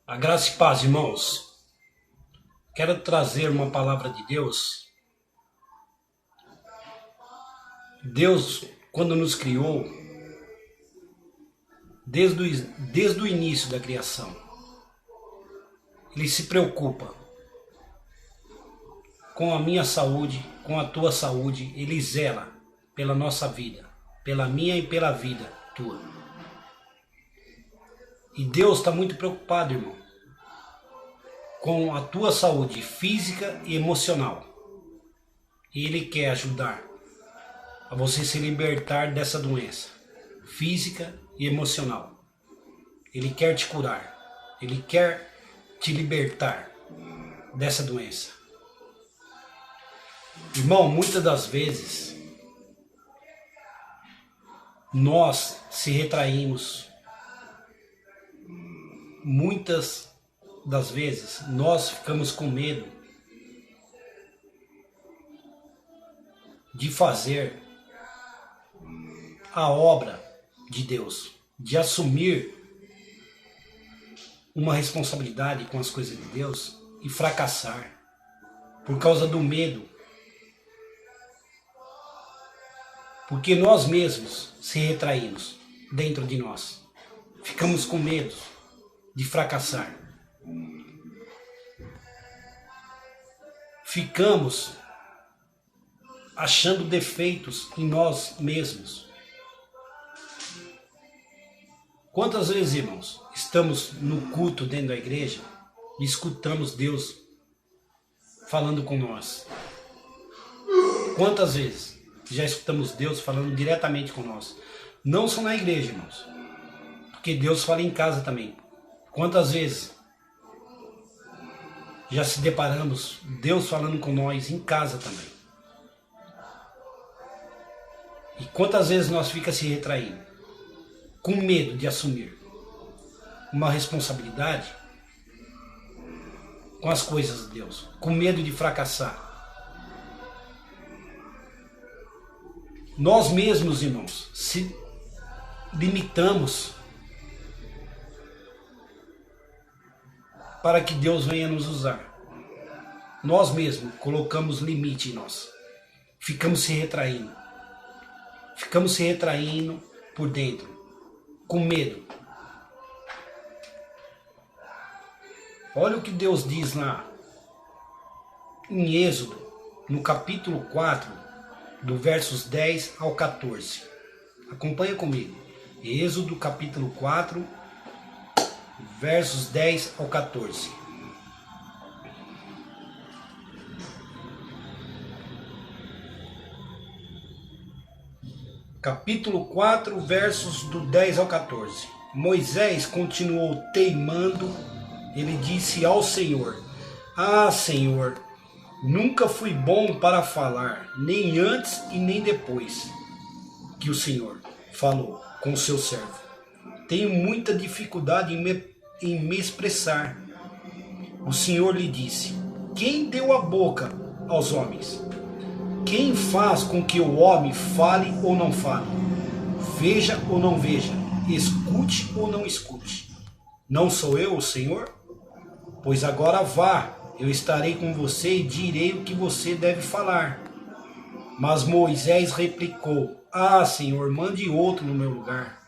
A graça e paz, irmãos. Quero trazer uma palavra de Deus. Deus, quando nos criou, desde o início da criação, Ele se preocupa com a minha saúde, com a tua saúde. Ele zela pela nossa vida, pela minha e pela vida tua. E Deus está muito preocupado, irmão, com a tua saúde física e emocional. E Ele quer ajudar a você se libertar dessa doença física e emocional. Ele quer te curar. Ele quer te libertar dessa doença. Irmão, muitas das vezes nós se retraímos. Muitas das vezes nós ficamos com medo de fazer a obra de Deus, de assumir uma responsabilidade com as coisas de Deus e fracassar por causa do medo. Porque nós mesmos se retraímos dentro de nós. Ficamos com medo de fracassar. Ficamos achando defeitos em nós mesmos. Quantas vezes, irmãos, estamos no culto dentro da igreja e escutamos Deus falando com nós? Quantas vezes já escutamos Deus falando diretamente com nós? Não só na igreja, irmãos, porque Deus fala em casa também. Quantas vezes já se deparamos Deus falando com nós em casa também? E quantas vezes nós ficamos se retraindo, com medo de assumir uma responsabilidade com as coisas de Deus, com medo de fracassar. Nós mesmos, irmãos, se limitamos para que Deus venha nos usar. Nós mesmos colocamos limite em nós. Ficamos se retraindo. Ficamos se retraindo por dentro, com medo. Olha o que Deus diz lá em Êxodo, no capítulo 4, do versos 10 ao 14. Acompanha comigo. Êxodo capítulo 4, versos 10 ao 14. Capítulo 4, versos do 10 ao 14. Moisés continuou teimando. Ele disse ao Senhor: Ah, Senhor, nunca fui bom para falar, nem antes e nem depois que o Senhor falou com o seu servo. Tenho muita dificuldade em me expressar. O Senhor lhe disse: Quem deu a boca aos homens? Quem faz com que o homem fale ou não fale? Veja ou não veja? Escute ou não escute? Não sou eu o Senhor? Pois agora vá, eu estarei com você e direi o que você deve falar. Mas Moisés replicou: Ah, Senhor, mande outro no meu lugar.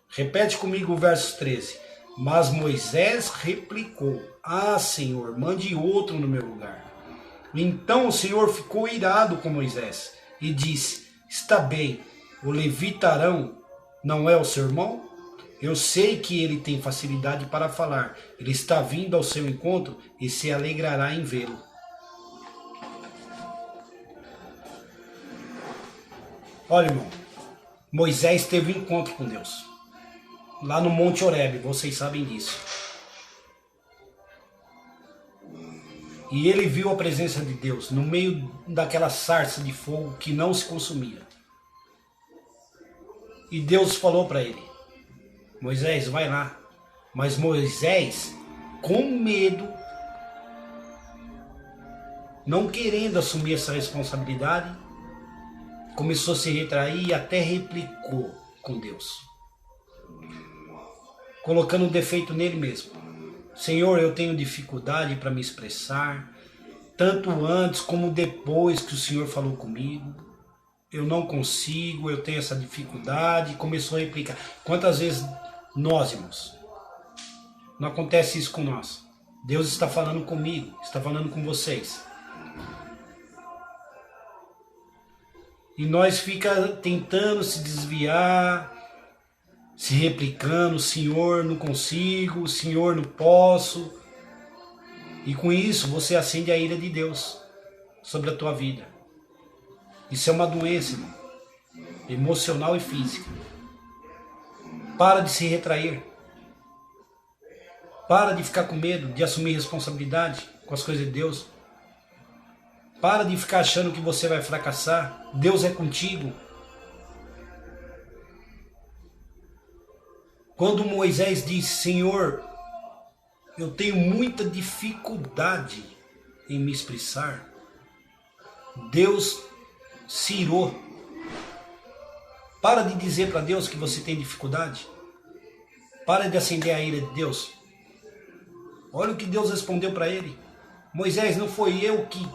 Repete comigo o verso 13. Mas Moisés replicou: Ah, Senhor, mande outro no meu lugar. Então o Senhor ficou irado com Moisés e disse: Está bem, o levita Arão não é o seu irmão? Eu sei que ele tem facilidade para falar. Ele está vindo ao seu encontro e se alegrará em vê-lo. Olha, irmão, Moisés teve um encontro com Deus lá no Monte Horebe, vocês sabem disso. E ele viu a presença de Deus no meio daquela sarça de fogo que não se consumia. E Deus falou para ele: Moisés, vai lá. Mas Moisés, com medo, não querendo assumir essa responsabilidade, começou a se retrair e até replicou com Deus, colocando um defeito nele mesmo. Senhor, eu tenho dificuldade para me expressar, tanto antes como depois que o Senhor falou comigo. Eu não consigo, eu tenho essa dificuldade. Começou a replicar. Quantas vezes nós, irmãos, não acontece isso com nós? Deus está falando comigo, está falando com vocês. E nós fica tentando se desviar, se replicando, Senhor, não consigo, Senhor, não posso. E com isso você acende a ira de Deus sobre a tua vida. Isso é uma doença, irmão, emocional e física. Para de se retrair. Para de ficar com medo de assumir responsabilidade com as coisas de Deus. Para de ficar achando que você vai fracassar. Deus é contigo. Quando Moisés disse, Senhor, eu tenho muita dificuldade em me expressar, Deus se irou. Para de dizer para Deus que você tem dificuldade. Para de acender a ira de Deus. Olha o que Deus respondeu para ele. Moisés, não foi eu que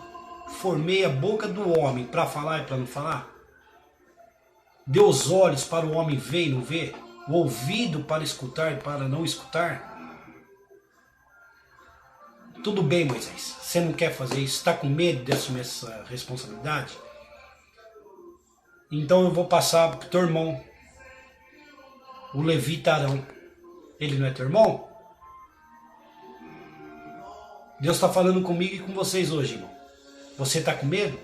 formei a boca do homem para falar e para não falar? Deu os olhos para o homem ver e não ver? O ouvido para escutar e para não escutar? Tudo bem, Moisés, você não quer fazer isso, está com medo de assumir essa responsabilidade? Então eu vou passar para o teu irmão, o levita Arão. Ele não é teu irmão? Deus está falando comigo e com vocês hoje, irmão. Você está com medo?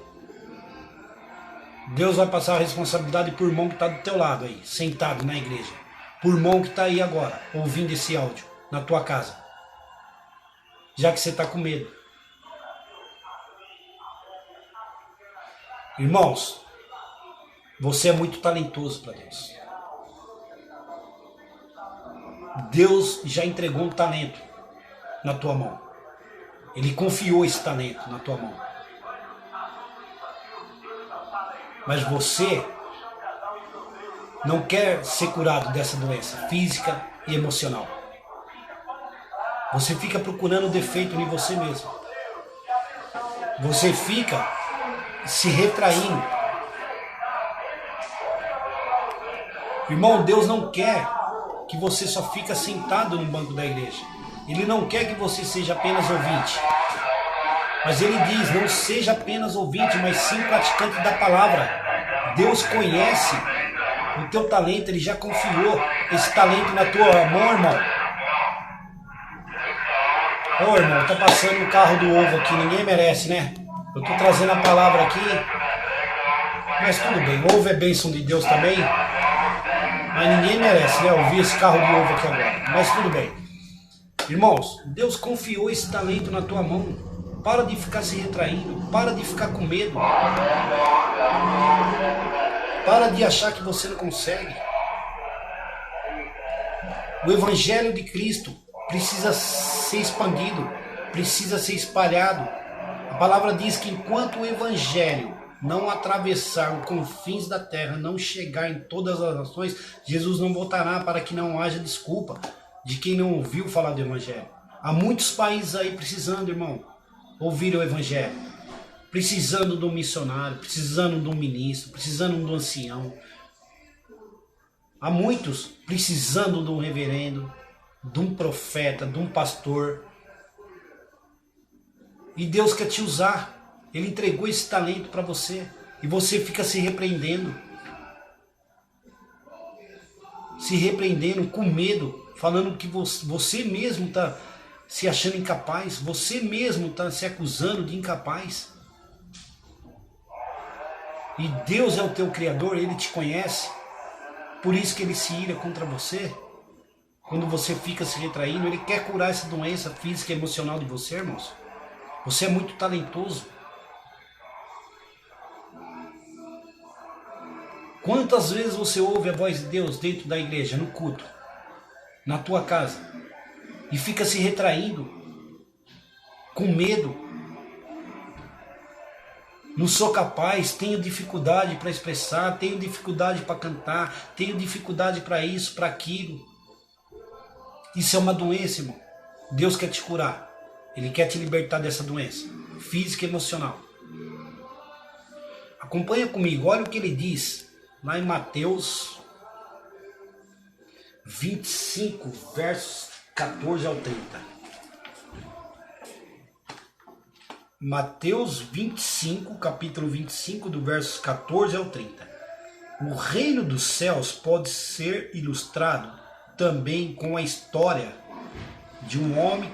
Deus vai passar a responsabilidade por irmão que está do teu lado aí, sentado na igreja. Por irmão que está aí agora, ouvindo esse áudio, na tua casa. Já que você está com medo. Irmãos, você é muito talentoso para Deus. Deus já entregou um talento na tua mão. Ele confiou esse talento na tua mão. Mas você não quer ser curado dessa doença física e emocional. Você fica procurando defeito em você mesmo. Você fica se retraindo. Irmão, Deus não quer que você só fique sentado no banco da igreja. Ele não quer que você seja apenas ouvinte. Mas ele diz, não seja apenas ouvinte, mas sim praticante da palavra. Deus conhece o teu talento, ele já confiou esse talento na tua mão, irmão. Ô irmão, tá passando o carro do ovo aqui, ninguém merece, né? Eu tô trazendo a palavra aqui, mas tudo bem, ovo é bênção de Deus também, mas ninguém merece, né? Ouvir esse carro de ovo aqui agora, mas tudo bem. Irmãos, Deus confiou esse talento na tua mão. Para de ficar se retraindo, para de ficar com medo. Para de achar que você não consegue. O Evangelho de Cristo precisa ser expandido, precisa ser espalhado. A palavra diz que enquanto o Evangelho não atravessar os confins da terra, não chegar em todas as nações, Jesus não voltará, para que não haja desculpa de quem não ouviu falar do Evangelho. Há muitos países aí precisando, irmão, ouvir o Evangelho, precisando de um missionário, precisando de um ministro, precisando de um ancião. Há muitos precisando de um reverendo, de um profeta, de um pastor. E Deus quer te usar. Ele entregou esse talento para você. E você fica se repreendendo. Se repreendendo com medo, falando que você mesmo está se achando incapaz. Você mesmo está se acusando de incapaz. E Deus é o teu Criador, Ele te conhece. Por isso que Ele se ira contra você. Quando você fica se retraindo, Ele quer curar essa doença física e emocional de você, irmãos. Você é muito talentoso. Quantas vezes você ouve a voz de Deus dentro da igreja, no culto, na tua casa, e fica se retraindo, com medo? Não sou capaz, tenho dificuldade para expressar, tenho dificuldade para cantar, tenho dificuldade para isso, para aquilo. Isso é uma doença, irmão. Deus quer te curar. Ele quer te libertar dessa doença física e emocional. Acompanha comigo, olha o que ele diz lá em Mateus 25, versos 14 ao 30. Mateus 25, capítulo 25, do versos 14 ao 30. O reino dos céus pode ser ilustrado também com a história de um homem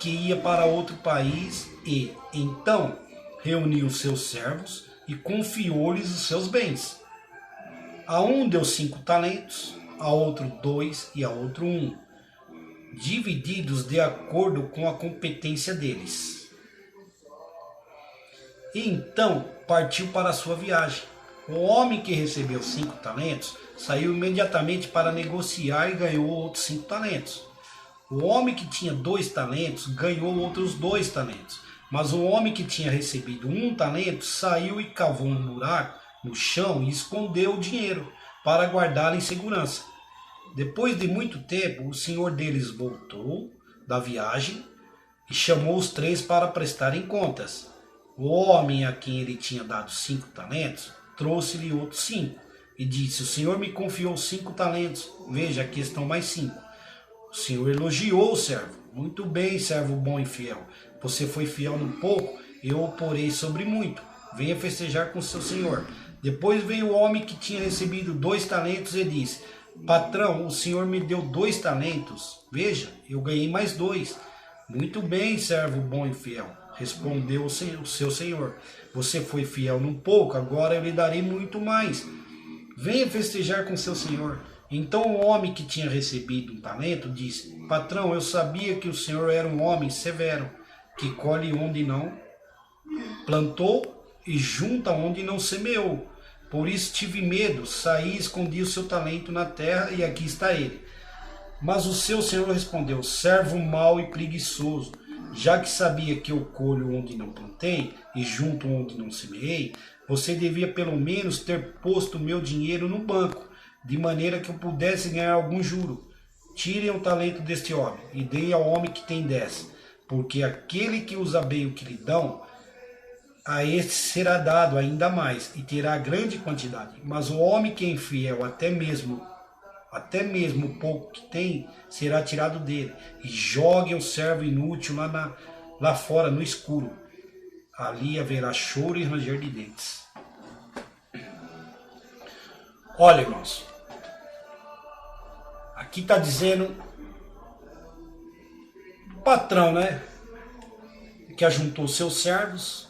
que ia para outro país e, então, reuniu seus servos e confiou-lhes os seus bens. A um deu 5 talentos, a outro 2 e a outro 1, divididos de acordo com a competência deles. E então partiu para a sua viagem. O homem que recebeu 5 talentos saiu imediatamente para negociar e ganhou outros 5 talentos. O homem que tinha 2 talentos ganhou outros 2 talentos. Mas o homem que tinha recebido 1 talento saiu e cavou um buraco no chão e escondeu o dinheiro para guardá-lo em segurança. Depois de muito tempo, o senhor deles voltou da viagem e chamou os 3 para prestarem contas. O homem a quem ele tinha dado 5 talentos trouxe-lhe outros 5 e disse: o senhor me confiou 5 talentos, veja, aqui estão mais 5. O senhor elogiou o servo. Muito bem, servo bom e fiel. Você foi fiel no pouco, eu o porei sobre muito. Venha festejar com seu senhor. Depois veio o homem que tinha recebido 2 talentos e disse: patrão, o senhor me deu 2 talentos. Veja, eu ganhei mais 2. Muito bem, servo bom e fiel, respondeu o seu senhor. Você foi fiel num pouco, agora eu lhe darei muito mais. Venha festejar com seu senhor. Então o homem que tinha recebido 1 talento disse: patrão, eu sabia que o senhor era um homem severo, que colhe onde não plantou e junta onde não semeou. Por isso tive medo, saí e escondi o seu talento na terra e aqui está ele. Mas o seu senhor respondeu: servo mau e preguiçoso, já que sabia que eu colho onde não plantei e junto onde não semeei, você devia pelo menos ter posto meu dinheiro no banco, de maneira que eu pudesse ganhar algum juro. Tirem o talento deste homem e deem ao homem que tem 10, porque aquele que usa bem o que lhe dão, a este será dado ainda mais, e terá grande quantidade. Mas o homem que é infiel, até mesmo o pouco que tem, será tirado dele. E joguem o servo inútil lá fora, no escuro. Ali haverá choro e ranger de dentes. Olha, irmãos, aqui está dizendo o patrão, né, que ajuntou seus servos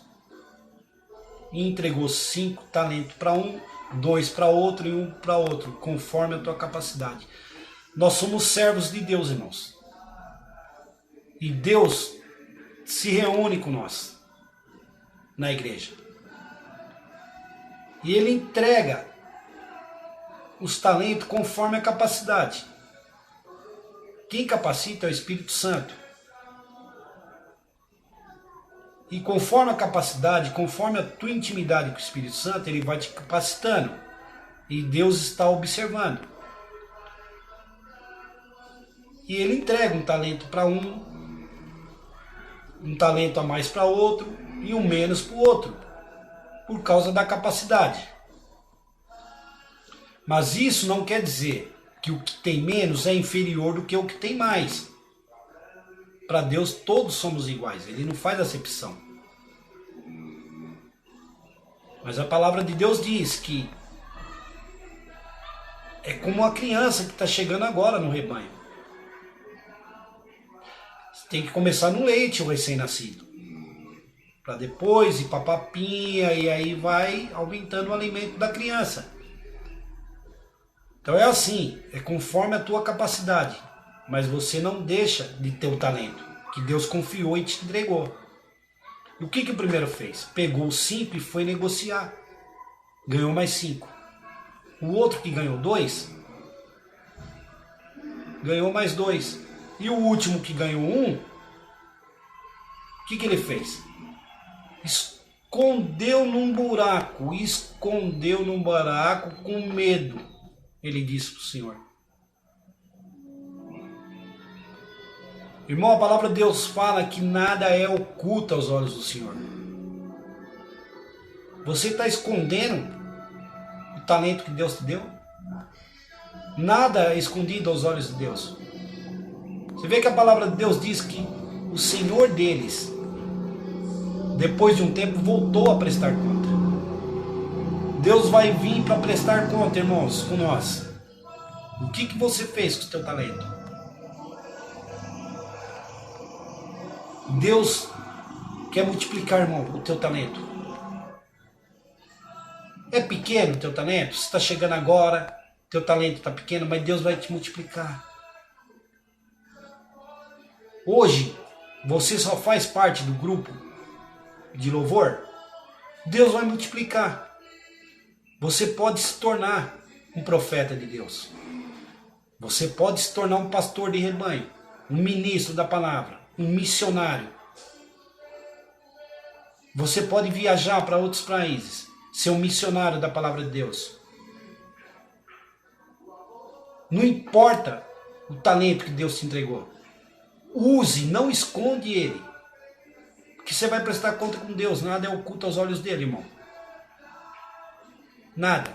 e entregou 5 talentos para um, 2 para outro e 1 para outro, conforme a tua capacidade. Nós somos servos de Deus, irmãos. E Deus se reúne com nós na igreja. E Ele entrega os talentos conforme a capacidade. Quem capacita é o Espírito Santo. E conforme a capacidade, conforme a tua intimidade com o Espírito Santo, Ele vai te capacitando. E Deus está observando. E Ele entrega um talento para um talento a mais para outro e um menos para o outro, por causa da capacidade. Mas isso não quer dizer que o que tem menos é inferior do que o que tem mais. Para Deus todos somos iguais, Ele não faz acepção. Mas a palavra de Deus diz que é como uma criança que está chegando agora no rebanho. Você tem que começar no leite, o recém-nascido, para depois ir para a papinha, e aí vai aumentando o alimento da criança. Então é assim, é conforme a tua capacidade, mas você não deixa de ter o talento que Deus confiou e te entregou. E o que o primeiro fez? Pegou os 5 e foi negociar, ganhou mais 5. O outro que ganhou 2, ganhou mais 2. E o último que ganhou 1, o que ele fez? Escondeu num buraco com medo. Ele disse para o Senhor. Irmão, a palavra de Deus fala que nada é oculto aos olhos do Senhor. Você está escondendo o talento que Deus te deu? Nada é escondido aos olhos de Deus. Você vê que a palavra de Deus diz que o Senhor deles, depois de um tempo, voltou a prestar conta. Deus vai vir para prestar conta, irmãos, com nós. O que você fez com o seu talento? Deus quer multiplicar, irmão, o teu talento. É pequeno o teu talento? Você está chegando agora, teu talento está pequeno, mas Deus vai te multiplicar. Hoje, você só faz parte do grupo de louvor, Deus vai multiplicar. Você pode se tornar um profeta de Deus. Você pode se tornar um pastor de rebanho, um ministro da palavra, um missionário. Você pode viajar para outros países, ser um missionário da palavra de Deus. Não importa o talento que Deus te entregou. Use, não esconde ele. Porque você vai prestar conta com Deus. Nada é oculto aos olhos dele, irmão. Nada.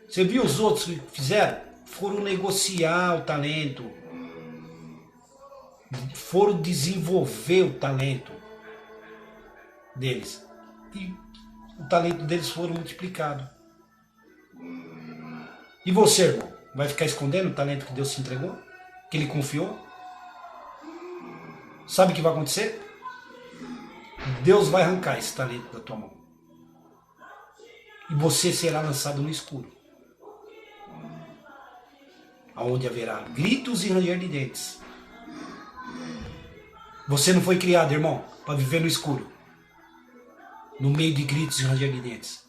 Você viu os outros que fizeram? Foram negociar o talento. Foram desenvolver o talento deles. E o talento deles foram multiplicado. E você, irmão? Vai ficar escondendo o talento que Deus te entregou? Que Ele confiou? Sabe o que vai acontecer? Deus vai arrancar esse talento da tua mão. E você será lançado no escuro. Onde haverá gritos e ranger de dentes. Você não foi criado, irmão, para viver no escuro. No meio de gritos e ranger de dentes.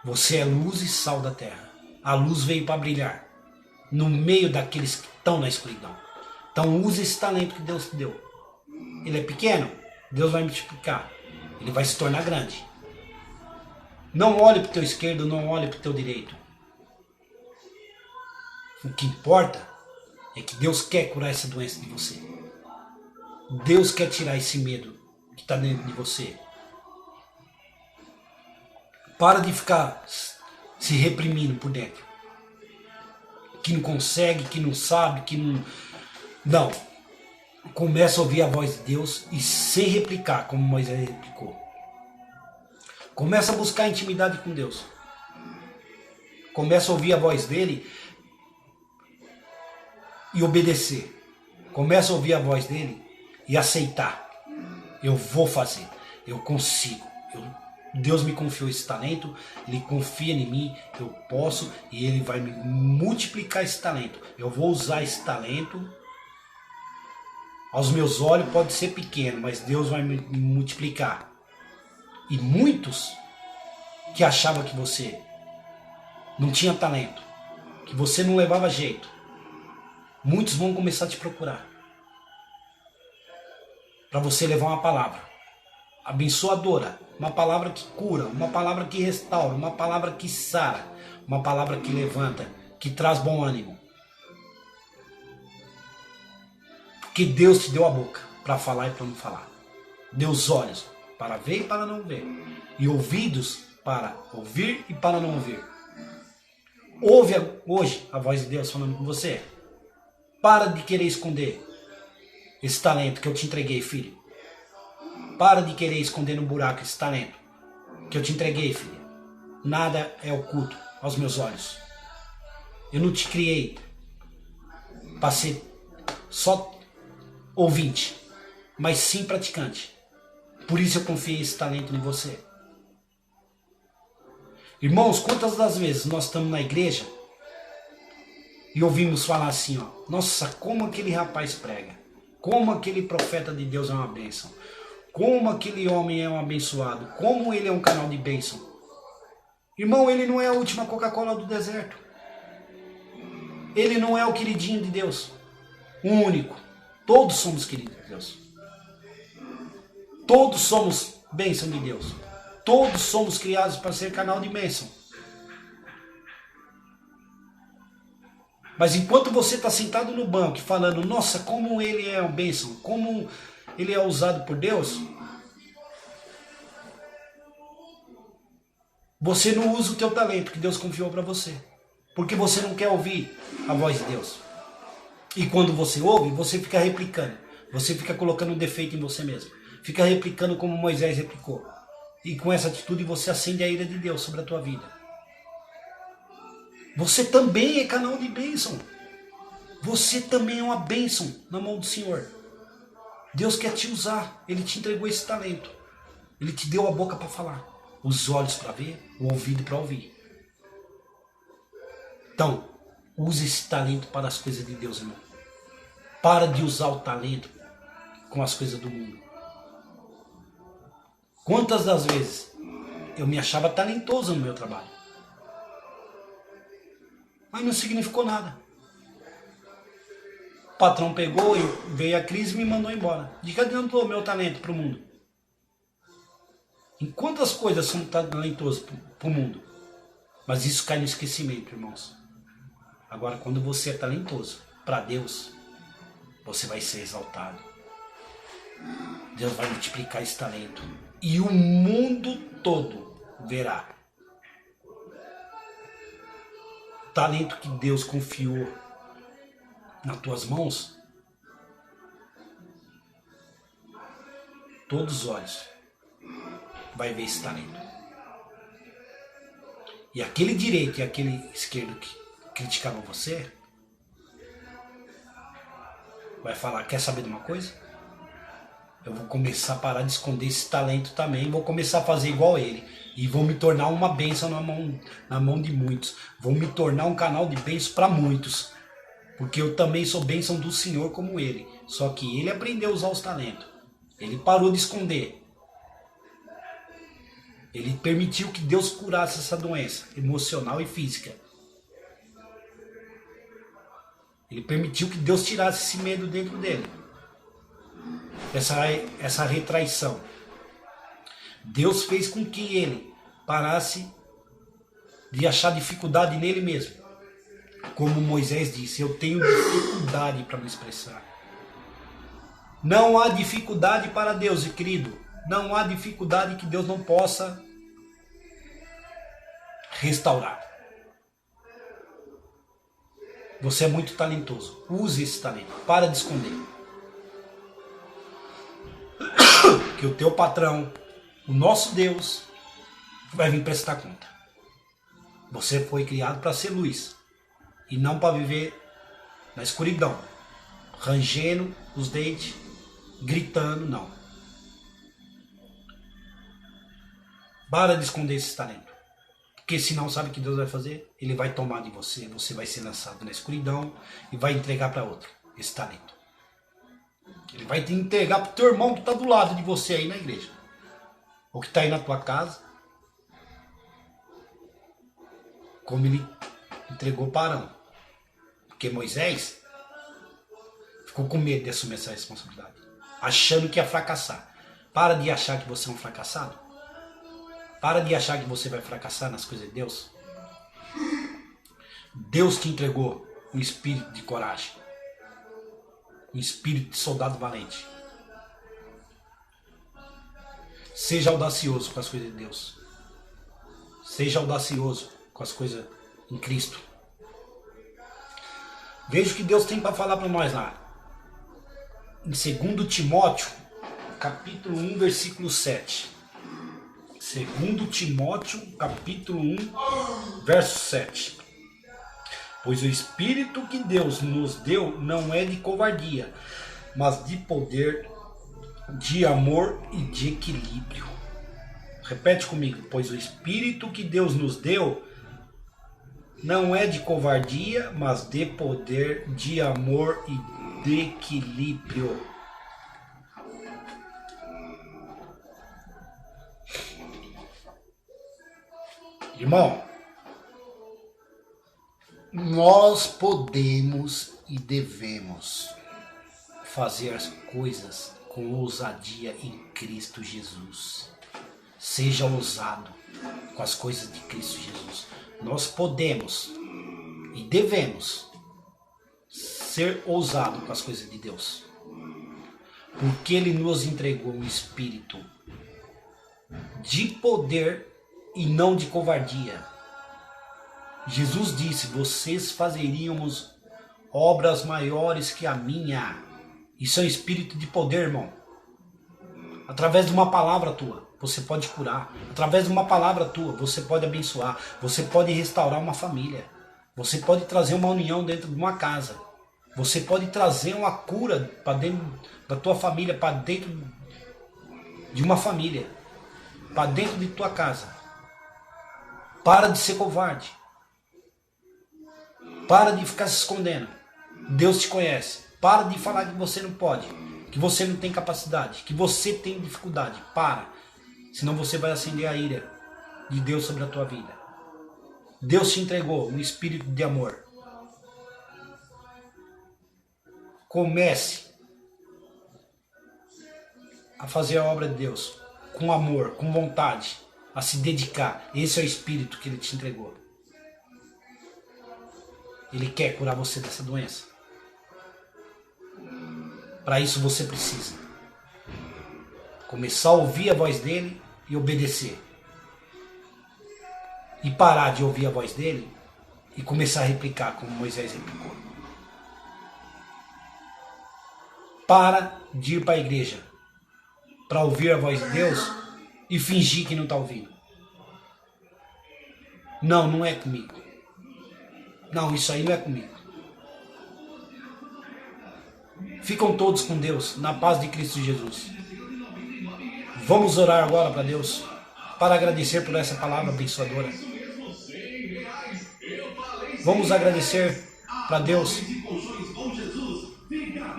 Você é luz e sal da terra. A luz veio para brilhar no meio daqueles que estão na escuridão. Então use esse talento que Deus te deu. Ele é pequeno, Deus vai multiplicar. Ele vai se tornar grande. Não olhe para o teu esquerdo, não olhe para o teu direito. O que importa é que Deus quer curar essa doença de você. Deus quer tirar esse medo que está dentro de você. Para de ficar se reprimindo por dentro. Que não consegue, que não sabe, que não... Não. Começa a ouvir a voz de Deus e sem replicar, como Moisés replicou. Começa a buscar intimidade com Deus. Começa a ouvir a voz dele e obedecer. Começa a ouvir a voz dele e aceitar. Eu vou fazer. Eu consigo. Deus me confiou esse talento, Ele confia em mim, eu posso e Ele vai me multiplicar esse talento. Eu vou usar esse talento. Aos meus olhos pode ser pequeno, mas Deus vai me multiplicar. E muitos que achavam que você não tinha talento, que você não levava jeito, muitos vão começar a te procurar. Para você levar uma palavra abençoadora, uma palavra que cura, uma palavra que restaura, uma palavra que sara, uma palavra que levanta, que traz bom ânimo. Porque Deus te deu a boca para falar e para não falar. Deu os olhos para ver e para não ver. E ouvidos para ouvir e para não ouvir. Ouve hoje a voz de Deus falando com você. Para de querer esconder esse talento que eu te entreguei, filho. Para de querer esconder no buraco esse talento que eu te entreguei, filha. Nada é oculto aos meus olhos. Eu não te criei para ser só ouvinte, mas sim praticante. Por isso eu confiei esse talento em você. Irmãos, quantas das vezes nós estamos na igreja e ouvimos falar assim, ó, nossa, como aquele rapaz prega, como aquele profeta de Deus é uma bênção, como aquele homem é um abençoado, como ele é um canal de bênção. Irmão, ele não é a última Coca-Cola do deserto. Ele não é o queridinho de Deus, o único. Todos somos queridos de Deus. Todos somos bênção de Deus. Todos somos criados para ser canal de bênção. Mas enquanto você está sentado no banco falando, nossa, como ele é uma bênção, como ele é usado por Deus, você não usa o teu talento que Deus confiou para você. Porque você não quer ouvir a voz de Deus. E quando você ouve, você fica replicando. Você fica colocando um defeito em você mesmo. Fica replicando como Moisés replicou. E com essa atitude você acende a ira de Deus sobre a tua vida. Você também é canal de bênção. Você também é uma bênção na mão do Senhor. Deus quer te usar. Ele te entregou esse talento. Ele te deu a boca para falar, os olhos para ver, o ouvido para ouvir. Então, use esse talento para as coisas de Deus, irmão. Para de usar o talento com as coisas do mundo. Quantas das vezes eu me achava talentoso no meu trabalho, mas não significou nada. O patrão pegou e veio a crise e me mandou embora. De que adiantou o meu talento para o mundo? Em quantas coisas são talentosas para o mundo? Mas isso cai no esquecimento, irmãos. Agora, quando você é talentoso para Deus, você vai ser exaltado. Deus vai multiplicar esse talento. E o mundo todo verá. O talento que Deus confiou nas tuas mãos, todos os olhos vai ver esse talento. E aquele direito e aquele esquerdo que criticavam você, vai falar, quer saber de uma coisa? Eu vou começar a parar de esconder esse talento também, vou começar a fazer igual ele. E vou me tornar uma bênção na mão de muitos. Vou me tornar um canal de bênção para muitos. Porque eu também sou bênção do Senhor como ele. Só que ele aprendeu a usar os talentos. Ele parou de esconder. Ele permitiu que Deus curasse essa doença emocional e física. Ele permitiu que Deus tirasse esse medo dentro dele. Essa retraição. Deus fez com que ele parasse de achar dificuldade nele mesmo. Como Moisés disse, eu tenho dificuldade para me expressar. Não há dificuldade para Deus, querido. Não há dificuldade que Deus não possa restaurar. Você é muito talentoso. Use esse talento. Para de esconder. Que o teu patrão, o nosso Deus, vai vir prestar conta. Você foi criado para ser luz. E não para viver na escuridão. Rangendo os dentes, gritando, não. Para de esconder esse talento. Porque senão sabe o que Deus vai fazer? Ele vai tomar de você, você vai ser lançado na escuridão e vai entregar para outro esse talento. Ele vai te entregar para o teu irmão que está do lado de você aí na igreja. Ou que está aí na tua casa. Como ele entregou para Arão. Porque Moisés ficou com medo de assumir essa responsabilidade. Achando que ia fracassar. Para de achar que você é um fracassado. Para de achar que você vai fracassar nas coisas de Deus. Deus te entregou um espírito de coragem. Um espírito de soldado valente. Seja audacioso com as coisas de Deus. Seja audacioso com as coisas em Cristo. Veja o que Deus tem para falar para nós lá. Em 2 Timóteo, capítulo 1, versículo 7. 2 Timóteo, capítulo 1, verso 7. Pois o Espírito que Deus nos deu não é de covardia, mas de poder, de amor e de equilíbrio. Repete comigo. Pois o Espírito que Deus nos deu não é de covardia, mas de poder, de amor e de equilíbrio. Irmão, nós podemos e devemos fazer as coisas com ousadia em Cristo Jesus. Seja ousado com as coisas de Cristo Jesus. Nós podemos e devemos ser ousado com as coisas de Deus. Porque Ele nos entregou um espírito de poder e não de covardia. Jesus disse, vocês fazeríamos obras maiores que a minha. Isso é um espírito de poder, irmão. Através de uma palavra tua, você pode curar. Através de uma palavra tua, você pode abençoar. Você pode restaurar uma família. Você pode trazer uma união dentro de uma casa. Você pode trazer uma cura para dentro da tua família, para dentro de uma família, para dentro de tua casa. Para de ser covarde. Para de ficar se escondendo. Deus te conhece. Para de falar que você não pode, que você não tem capacidade, que você tem dificuldade. Para. Senão você vai acender a ira de Deus sobre a tua vida. Deus te entregou um espírito de amor. Comece a fazer a obra de Deus com amor, com vontade, a se dedicar. Esse é o espírito que Ele te entregou. Ele quer curar você dessa doença. Para isso você precisa começar a ouvir a voz dele e obedecer. E parar de ouvir a voz dele e começar a replicar como Moisés replicou. Para de ir para a igreja para ouvir a voz de Deus e fingir que não está ouvindo. Não, não é comigo. Não, isso aí não é comigo. Ficam todos com Deus, na paz de Cristo Jesus. Vamos orar agora para Deus, para agradecer por essa palavra abençoadora. Vamos agradecer para Deus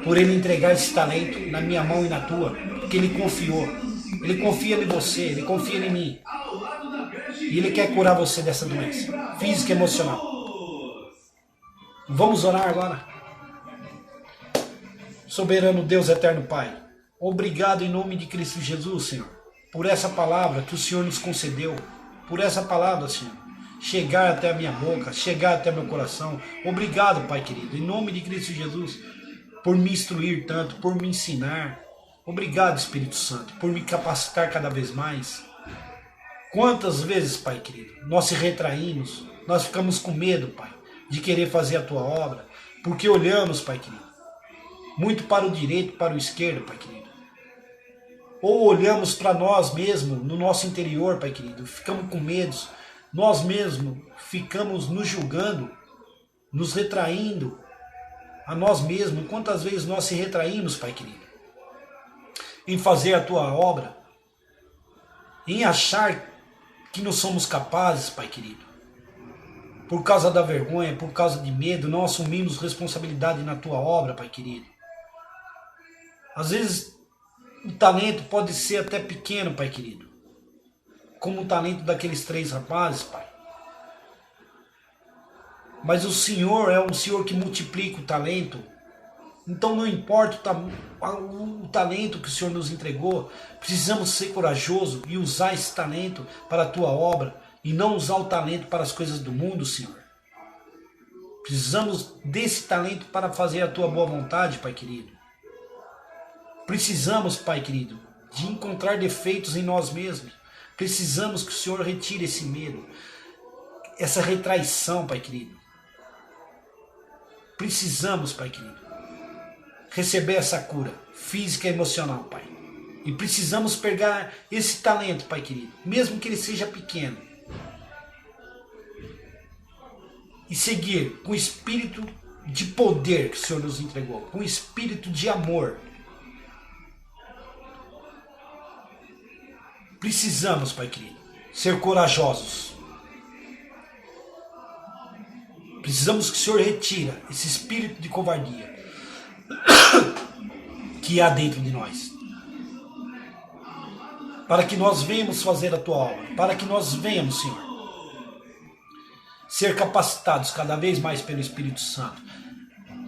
por Ele entregar esse talento na minha mão e na tua, porque Ele confiou. Ele confia em você, Ele confia em mim. E Ele quer curar você dessa doença, física e emocional. Vamos orar agora. Soberano Deus, eterno Pai, obrigado em nome de Cristo Jesus, Senhor, por essa palavra que o Senhor nos concedeu, por essa palavra, Senhor, chegar até a minha boca, chegar até meu coração. Obrigado, Pai querido, em nome de Cristo Jesus, por me instruir tanto, por me ensinar. Obrigado, Espírito Santo, por me capacitar cada vez mais. Quantas vezes, Pai querido, nós se retraímos, nós ficamos com medo, Pai, de querer fazer a Tua obra, porque olhamos, Pai querido, muito para o direito, para o esquerdo, Pai querido. Ou olhamos para nós mesmos, no nosso interior, Pai querido, ficamos com medo, nós mesmos ficamos nos julgando, nos retraindo a nós mesmos. Quantas vezes nós se retraímos, Pai querido, em fazer a Tua obra, em achar que não somos capazes, Pai querido. Por causa da vergonha, por causa de medo, não assumimos responsabilidade na Tua obra, Pai querido. Às vezes o talento pode ser até pequeno, Pai querido, como o talento daqueles 3 rapazes, Pai. Mas o Senhor é um Senhor que multiplica o talento. Então não importa o talento que o Senhor nos entregou, precisamos ser corajosos e usar esse talento para a Tua obra e não usar o talento para as coisas do mundo, Senhor. Precisamos desse talento para fazer a Tua boa vontade, Pai querido. Precisamos, Pai querido, de encontrar defeitos em nós mesmos. Precisamos que o Senhor retire esse medo, essa retraição, Pai querido. Precisamos, Pai querido, receber essa cura física e emocional, Pai. E precisamos pegar esse talento, Pai querido, mesmo que ele seja pequeno, e seguir com o espírito de poder que o Senhor nos entregou, com o espírito de amor. Precisamos, Pai querido, ser corajosos. Precisamos que o Senhor retire esse espírito de covardia que há dentro de nós. Para que nós venhamos fazer a Tua obra. Para que nós venhamos, Senhor, ser capacitados cada vez mais pelo Espírito Santo.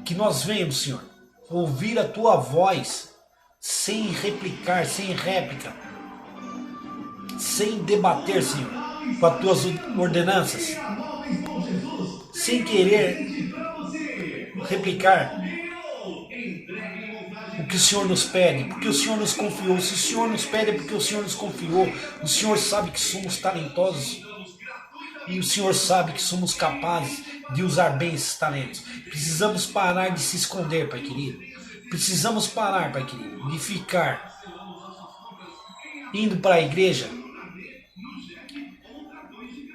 Que nós venhamos, Senhor, ouvir a Tua voz sem replicar, sem réplica, sem debater, Senhor, com as Tuas ordenanças, sem querer replicar o que o Senhor nos pede, porque o Senhor nos confiou. Se o Senhor nos pede é porque o Senhor nos confiou. O Senhor sabe que somos talentosos e o Senhor sabe que somos capazes de usar bem esses talentos. Precisamos parar de se esconder, Pai querido. Precisamos parar, Pai querido, de ficar indo para a igreja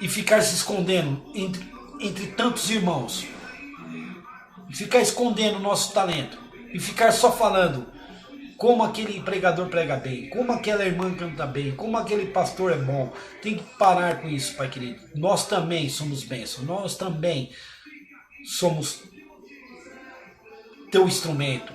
e ficar se escondendo entre tantos irmãos. E ficar escondendo o nosso talento. E ficar só falando como aquele pregador prega bem, como aquela irmã canta bem, como aquele pastor é bom. Tem que parar com isso, Pai querido. Nós também somos bênçãos. Nós também somos teu instrumento.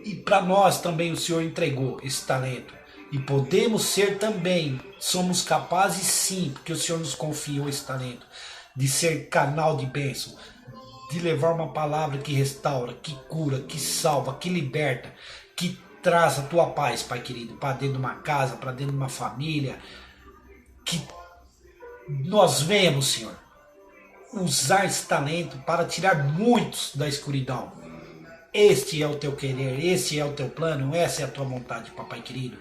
E para nós também o Senhor entregou esse talento. E podemos ser também, somos capazes sim, porque o Senhor nos confiou esse talento, de ser canal de bênção, de levar uma palavra que restaura, que cura, que salva, que liberta, que traz a tua paz, Pai querido, para dentro de uma casa, para dentro de uma família, que nós venhamos, Senhor, usar esse talento para tirar muitos da escuridão. Este é o teu querer, esse é o teu plano, essa é a tua vontade, papai querido.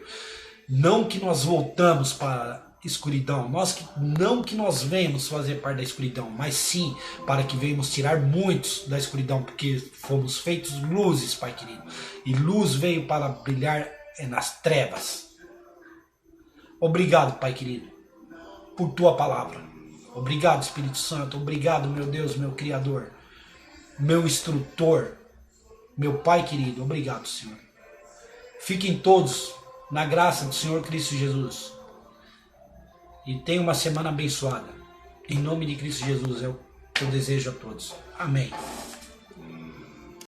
Não que nós voltamos para a escuridão, não que nós venhamos fazer parte da escuridão, mas sim para que venhamos tirar muitos da escuridão, porque fomos feitos luzes, Pai querido. E luz veio para brilhar nas trevas. Obrigado, Pai querido, por tua palavra. Obrigado, Espírito Santo. Obrigado, meu Deus, meu Criador, meu instrutor, meu Pai querido. Obrigado, Senhor. Fiquem todos na graça do Senhor Cristo Jesus. E tenham uma semana abençoada. Em nome de Cristo Jesus, é o que eu desejo a todos. Amém.